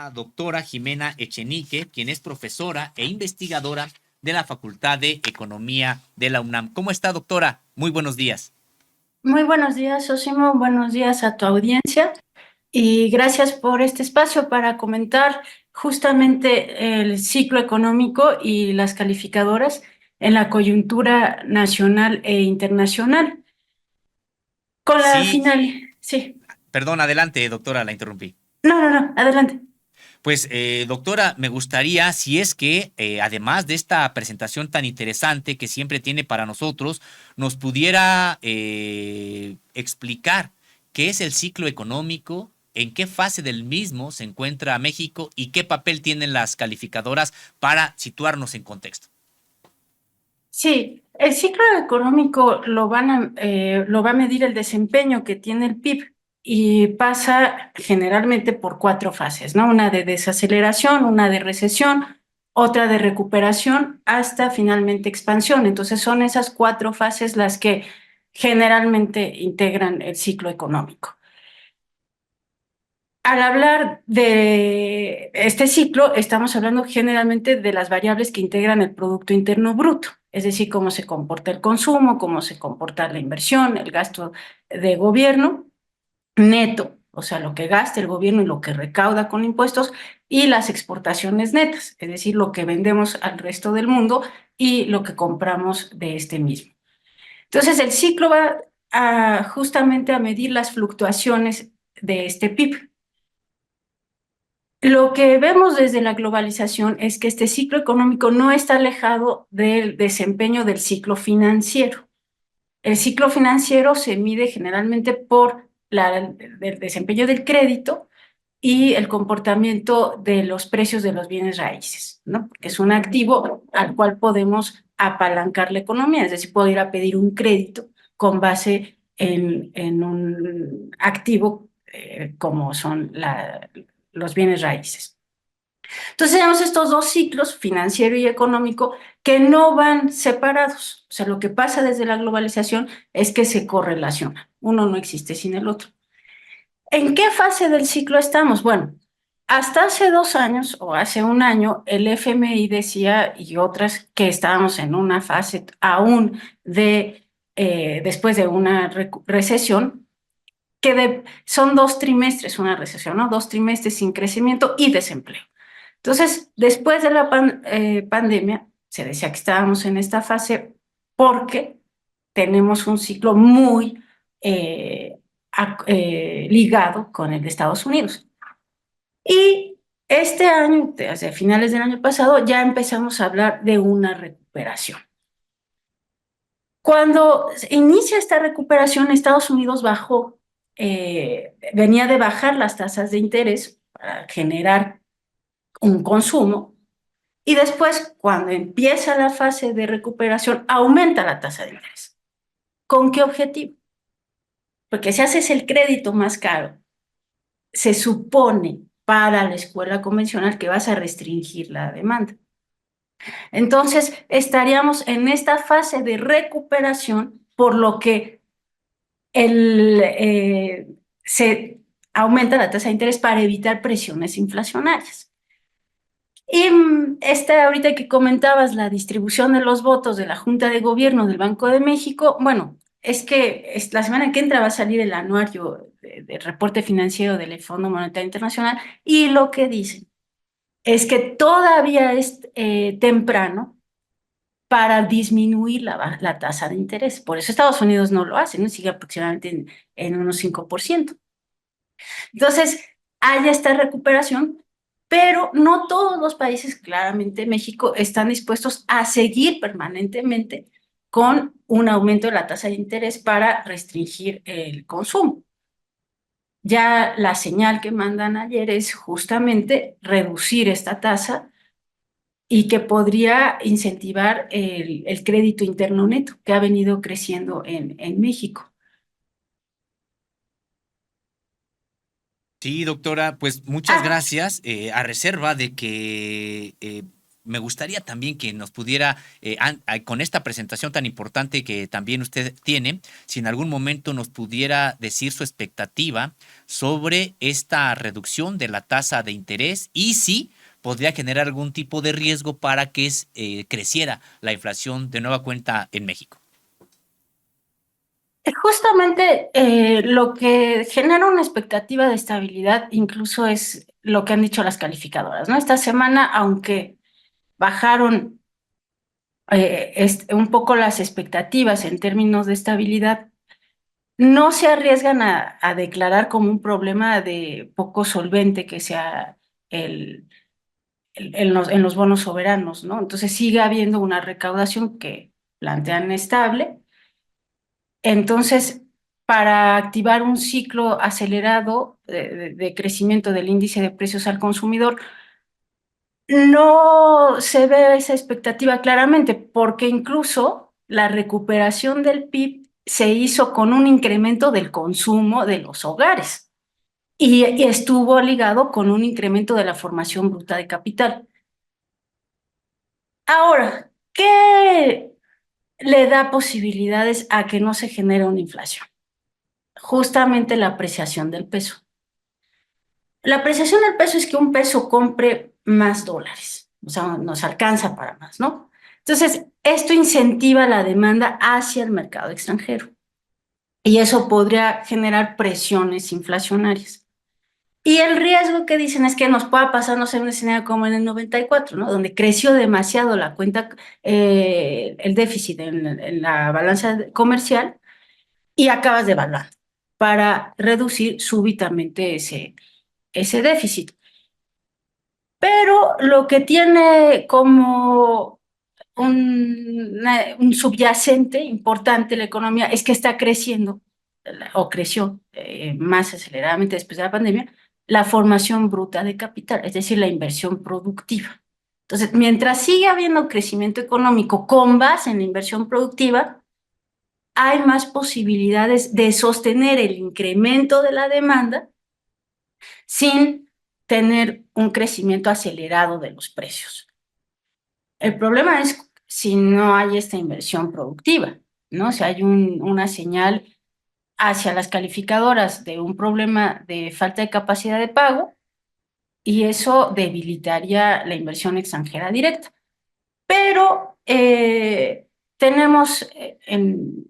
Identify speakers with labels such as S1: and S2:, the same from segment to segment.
S1: la doctora Jimena Echenique, quien es profesora e investigadora de la Facultad de Economía de la UNAM. ¿Cómo está, doctora? Muy buenos días.
S2: Muy buenos días, Osimo. Buenos días a tu audiencia y gracias por este espacio para comentar justamente el ciclo económico y las calificadoras en la coyuntura nacional e internacional. Con la
S1: Sí,
S2: final, sí.
S1: perdón, adelante, doctora, la interrumpí.
S2: No, adelante.
S1: Pues, doctora, me gustaría, si es que, además de esta presentación tan interesante que siempre tiene para nosotros, nos pudiera explicar qué es el ciclo económico, en qué fase del mismo se encuentra México y qué papel tienen las calificadoras para situarnos en contexto.
S2: Sí, el ciclo económico lo va a medir el desempeño que tiene el PIB y pasa generalmente por cuatro fases, ¿no? Una de desaceleración, una de recesión, otra de recuperación, hasta finalmente expansión. Entonces son esas cuatro fases las que generalmente integran el ciclo económico. Al hablar de este ciclo, estamos hablando generalmente de las variables que integran el Producto Interno Bruto, es decir, cómo se comporta el consumo, cómo se comporta la inversión, el gasto de gobierno neto, o sea, lo que gasta el gobierno y lo que recauda con impuestos, y las exportaciones netas, es decir, lo que vendemos al resto del mundo y lo que compramos de este mismo. Entonces, el ciclo va justamente a medir las fluctuaciones de este PIB. Lo que vemos desde la globalización es que este ciclo económico no está alejado del desempeño del ciclo financiero. El ciclo financiero se mide generalmente por el desempeño del crédito y el comportamiento de los precios de los bienes raíces, ¿no? Porque es un activo al cual podemos apalancar la economía, es decir, puedo ir a pedir un crédito con base en un activo como son los bienes raíces. Entonces tenemos estos dos ciclos, financiero y económico, que no van separados. O sea, lo que pasa desde la globalización es que se correlacionan. Uno no existe sin el otro. ¿En qué fase del ciclo estamos? Bueno, hasta hace 2 años o hace un año, el FMI decía y otras que estábamos en una fase aún después de una recesión, son 2 trimestres una recesión, ¿no? 2 trimestres sin crecimiento y desempleo. Entonces, después de la pandemia, se decía que estábamos en esta fase porque tenemos un ciclo muy ligado con el de Estados Unidos. Y este año, desde finales del año pasado, ya empezamos a hablar de una recuperación. Cuando inicia esta recuperación, Estados Unidos venía de bajar las tasas de interés para generar un consumo y después, cuando empieza la fase de recuperación, aumenta la tasa de interés. ¿Con qué objetivo? Porque si haces el crédito más caro, se supone para la escuela convencional que vas a restringir la demanda. Entonces, estaríamos en esta fase de recuperación, por lo que se aumenta la tasa de interés para evitar presiones inflacionarias. Y ahorita que comentabas la distribución de los votos de la Junta de Gobierno del Banco de México, bueno, es que la semana que entra va a salir el anuario del reporte financiero del Fondo Monetario Internacional y lo que dicen es que todavía es temprano para disminuir la tasa de interés. Por eso Estados Unidos no lo hace, ¿no? Sigue aproximadamente en unos 5%. Entonces, hay esta recuperación, pero no todos los países, claramente México, están dispuestos a seguir permanentemente con un aumento de la tasa de interés para restringir el consumo. Ya la señal que mandan ayer es justamente reducir esta tasa y que podría incentivar el crédito interno neto que ha venido creciendo en México.
S1: Sí, doctora, pues muchas
S2: Ah,
S1: gracias. A reserva de que me gustaría también que nos pudiera, con esta presentación tan importante que también usted tiene, si en algún momento nos pudiera decir su expectativa sobre esta reducción de la tasa de interés y si podría generar algún tipo de riesgo para que creciera la inflación de nueva cuenta en México.
S2: Justamente lo que genera una expectativa de estabilidad incluso es lo que han dicho las calificadoras, ¿no? Esta semana, aunque bajaron un poco las expectativas en términos de estabilidad, no se arriesgan a declarar como un problema de poco solvente que sea en los bonos soberanos, ¿no? Entonces sigue habiendo una recaudación que plantean estable. Entonces, para activar un ciclo acelerado de crecimiento del índice de precios al consumidor, no se ve esa expectativa claramente, porque incluso la recuperación del PIB se hizo con un incremento del consumo de los hogares y estuvo ligado con un incremento de la formación bruta de capital. Ahora, ¿qué le da posibilidades a que no se genere una inflación? Justamente la apreciación del peso. La apreciación del peso es que un peso compre más dólares, o sea, nos alcanza para más, ¿no? Entonces, esto incentiva la demanda hacia el mercado extranjero y eso podría generar presiones inflacionarias. Y el riesgo que dicen es que nos pueda pasar, no sé, un escenario como en el 94, ¿no? Donde creció demasiado la cuenta, el déficit en la balanza comercial y acabas devaluando para reducir súbitamente ese déficit. Pero lo que tiene como un subyacente importante la economía es que está creciendo, o creció más aceleradamente después de la pandemia, la formación bruta de capital, es decir, la inversión productiva. Entonces, mientras sigue habiendo crecimiento económico con base en la inversión productiva, hay más posibilidades de sostener el incremento de la demanda sin tener un crecimiento acelerado de los precios. El problema es si no hay esta inversión productiva, ¿no? Si hay una señal hacia las calificadoras de un problema de falta de capacidad de pago y eso debilitaría la inversión extranjera directa. Pero tenemos en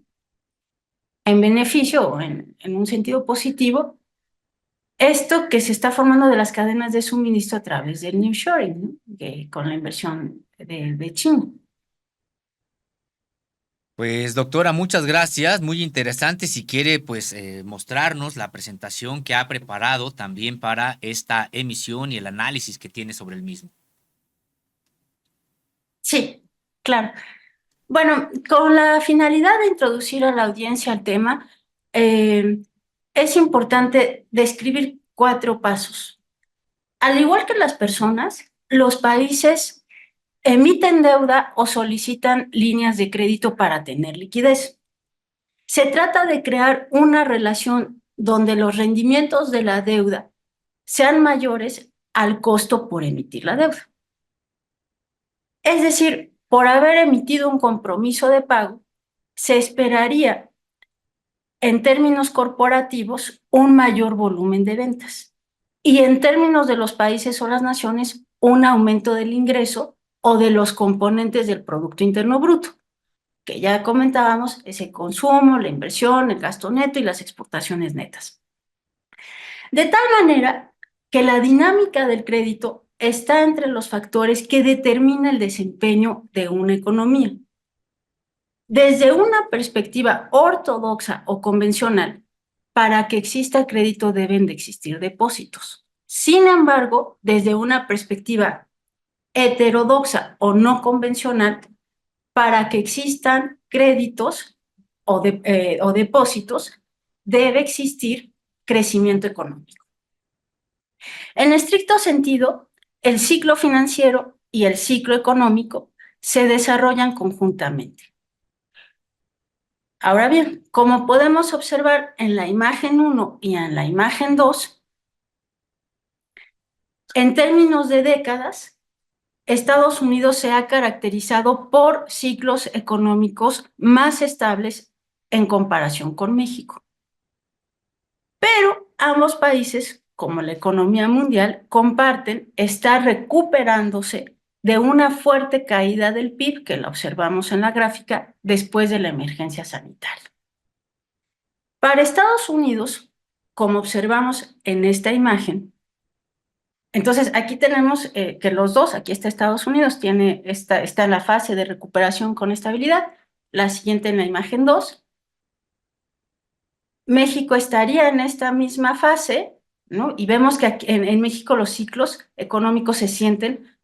S2: beneficio o en un sentido positivo esto que se está formando de las cadenas de suministro a través del nearshoring, ¿no? Con la inversión de China.
S1: Pues doctora, muchas gracias, muy interesante. Si quiere, pues mostrarnos la presentación que ha preparado también para esta emisión y el análisis que tiene sobre el mismo.
S2: Sí, claro. Bueno, con la finalidad de introducir a la audiencia al tema, es importante describir 4 pasos. Al igual que las personas, los países emiten deuda o solicitan líneas de crédito para tener liquidez. Se trata de crear una relación donde los rendimientos de la deuda sean mayores al costo por emitir la deuda. Es decir, por haber emitido un compromiso de pago, se esperaría en términos corporativos un mayor volumen de ventas y en términos de los países o las naciones un aumento del ingreso o de los componentes del Producto Interno Bruto, que ya comentábamos, es el consumo, la inversión, el gasto neto y las exportaciones netas. De tal manera que la dinámica del crédito está entre los factores que determina el desempeño de una economía. Desde una perspectiva ortodoxa o convencional, para que exista crédito deben de existir depósitos. Sin embargo, desde una perspectiva heterodoxa o no convencional, para que existan créditos o depósitos, debe existir crecimiento económico. En estricto sentido, el ciclo financiero y el ciclo económico se desarrollan conjuntamente. Ahora bien, como podemos observar en la imagen 1 y en la imagen 2, en términos de décadas, Estados Unidos se ha caracterizado por ciclos económicos más estables en comparación con México. Pero ambos países, como la economía mundial, comparten estar recuperándose de una fuerte caída del PIB, que la observamos en la gráfica, después de la emergencia sanitaria. Para Estados Unidos, como observamos en esta imagen, entonces aquí tenemos que los dos, aquí está Estados Unidos, está en la fase de recuperación con estabilidad, la siguiente en la imagen 2. México estaría en esta misma fase, ¿no? Y vemos que aquí, en México los ciclos económicos se sienten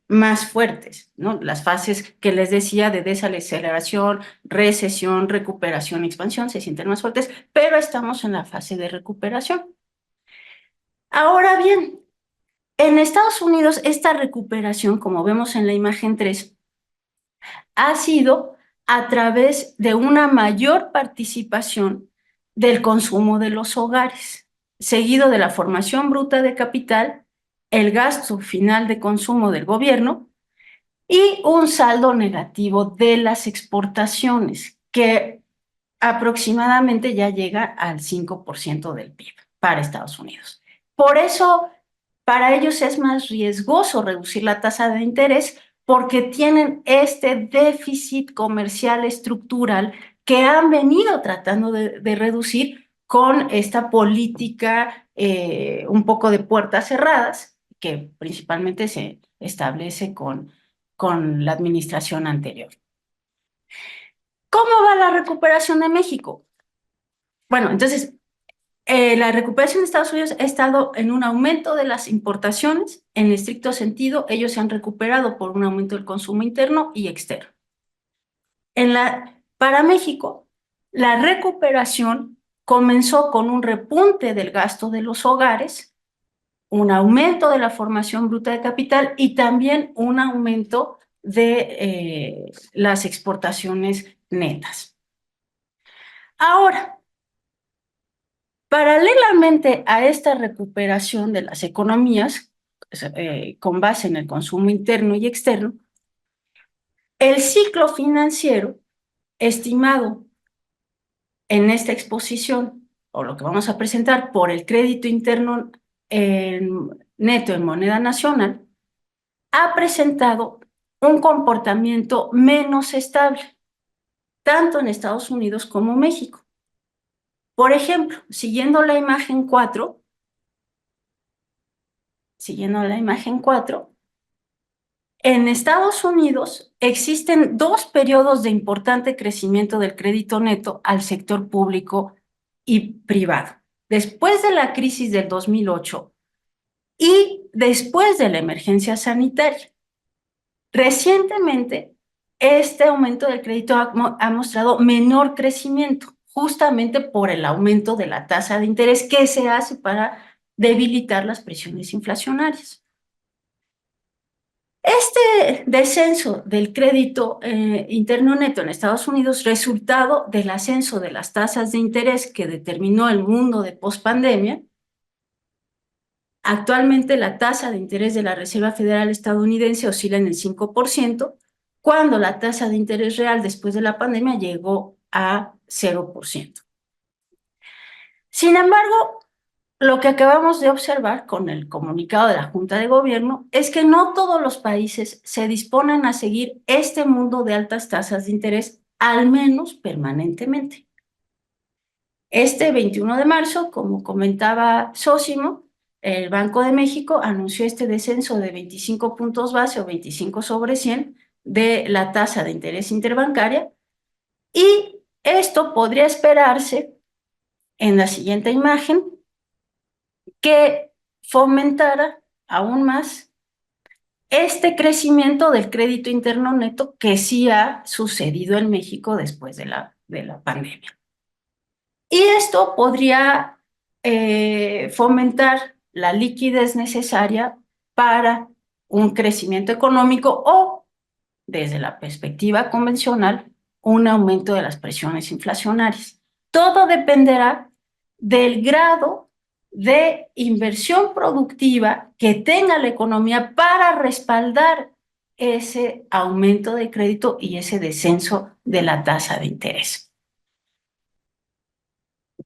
S2: más fuertes, ¿no? Las fases que les decía de desaceleración, recesión, recuperación, expansión, se sienten más fuertes, pero estamos en la fase de recuperación. Ahora bien, en Estados Unidos esta recuperación, como vemos en la imagen 3, ha sido a través de una mayor participación del consumo de los hogares, seguido de la formación bruta de capital, el gasto final de consumo del gobierno y un saldo negativo de las exportaciones, que aproximadamente ya llega al 5% del PIB para Estados Unidos. Por eso, para ellos es más riesgoso reducir la tasa de interés porque tienen este déficit comercial estructural que han venido tratando de reducir con esta política un poco de puertas cerradas, que principalmente se establece con la administración anterior. ¿Cómo va la recuperación de México? Bueno, entonces, la recuperación de Estados Unidos ha estado en un aumento de las importaciones, en estricto sentido, ellos se han recuperado por un aumento del consumo interno y externo. Para México, la recuperación comenzó con un repunte del gasto de los hogares, un aumento de la formación bruta de capital y también un aumento de las exportaciones netas. Ahora, paralelamente a esta recuperación de las economías, con base en el consumo interno y externo, el ciclo financiero estimado en esta exposición, o lo que vamos a presentar por el crédito interno neto en moneda nacional, ha presentado un comportamiento menos estable, tanto en Estados Unidos como México. Por ejemplo, siguiendo la imagen 4, en Estados Unidos existen dos periodos de importante crecimiento del crédito neto al sector público y privado. Después de la crisis del 2008 y después de la emergencia sanitaria. Recientemente, este aumento del crédito ha mostrado menor crecimiento, justamente por el aumento de la tasa de interés que se hace para debilitar las presiones inflacionarias. Este descenso del crédito interno neto en Estados Unidos, resultado del ascenso de las tasas de interés que determinó el mundo de pospandemia. Actualmente la tasa de interés de la Reserva Federal estadounidense oscila en el 5%, cuando la tasa de interés real después de la pandemia llegó a 0%. Sin embargo, lo que acabamos de observar con el comunicado de la Junta de Gobierno es que no todos los países se disponen a seguir este mundo de altas tasas de interés, al menos permanentemente. Este 21 de marzo, como comentaba Sósimo, el Banco de México anunció este descenso de 25 puntos base o 25 sobre 100 de la tasa de interés interbancaria, y esto podría esperarse en la siguiente imagen, que fomentara aún más este crecimiento del crédito interno neto que sí ha sucedido en México después de la pandemia. Y esto podría fomentar la liquidez necesaria para un crecimiento económico o, desde la perspectiva convencional, un aumento de las presiones inflacionarias. Todo dependerá del grado de inversión productiva que tenga la economía para respaldar ese aumento de crédito y ese descenso de la tasa de interés.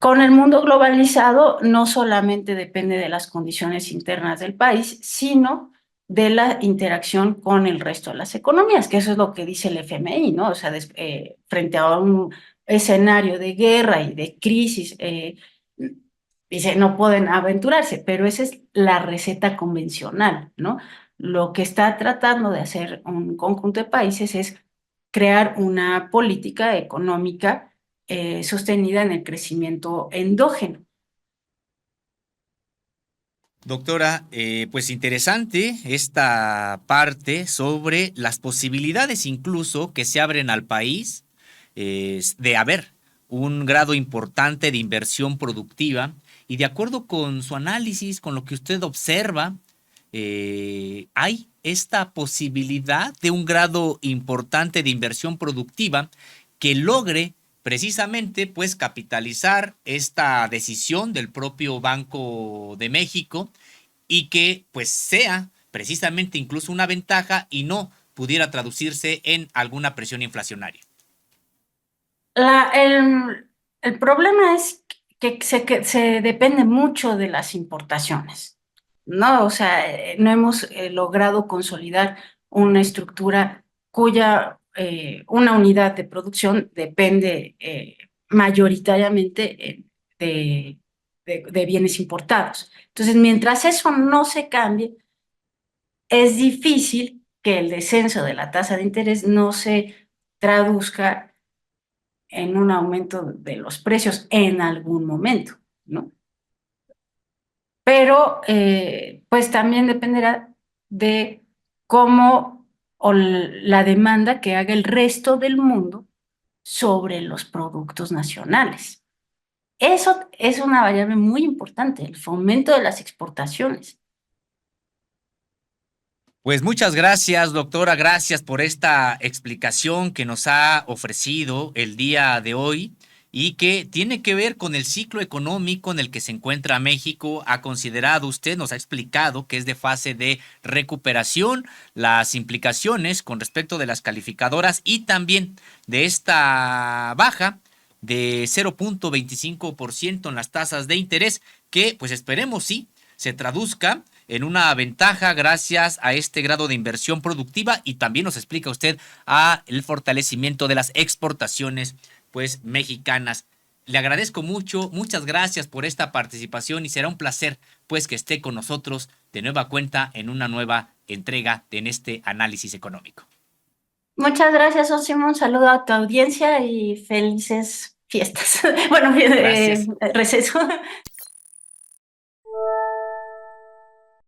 S2: Con el mundo globalizado no solamente depende de las condiciones internas del país, sino de la interacción con el resto de las economías, que eso es lo que dice el FMI, ¿no? O sea, frente a un escenario de guerra y de crisis, dice, no pueden aventurarse, pero esa es la receta convencional, ¿no? Lo que está tratando de hacer un conjunto de países es crear una política económica sostenida en el crecimiento endógeno.
S1: Doctora, pues interesante esta parte sobre las posibilidades incluso que se abren al país de haber un grado importante de inversión productiva y de acuerdo con su análisis, con lo que usted observa, hay esta posibilidad de un grado importante de inversión productiva que logre precisamente pues capitalizar esta decisión del propio Banco de México y que pues sea precisamente incluso una ventaja y no pudiera traducirse en alguna presión inflacionaria.
S2: La, el problema es que se depende mucho de las importaciones, ¿no? O sea, no hemos logrado consolidar una estructura cuya una unidad de producción depende mayoritariamente de bienes importados. Entonces, mientras eso no se cambie, es difícil que el descenso de la tasa de interés no se traduzca en un aumento de los precios en algún momento, ¿no? Pero pues también dependerá de cómo o la demanda que haga el resto del mundo sobre los productos nacionales. Eso es una variable muy importante, el fomento de las exportaciones.
S1: Pues muchas gracias, doctora. Gracias por esta explicación que nos ha ofrecido el día de hoy y que tiene que ver con el ciclo económico en el que se encuentra México. Ha considerado usted, nos ha explicado que es de fase de recuperación, las implicaciones con respecto de las calificadoras y también de esta baja de 0.25% en las tasas de interés que pues esperemos sí se traduzca en una ventaja gracias a este grado de inversión productiva y también nos explica usted a el fortalecimiento de las exportaciones pues mexicanas. Le agradezco mucho, muchas gracias por esta participación y será un placer pues que esté con nosotros de nueva cuenta en una nueva entrega en este análisis económico.
S2: Muchas gracias, Osimo. Un saludo a tu audiencia y felices fiestas. Bueno,
S1: Gracias.
S2: receso.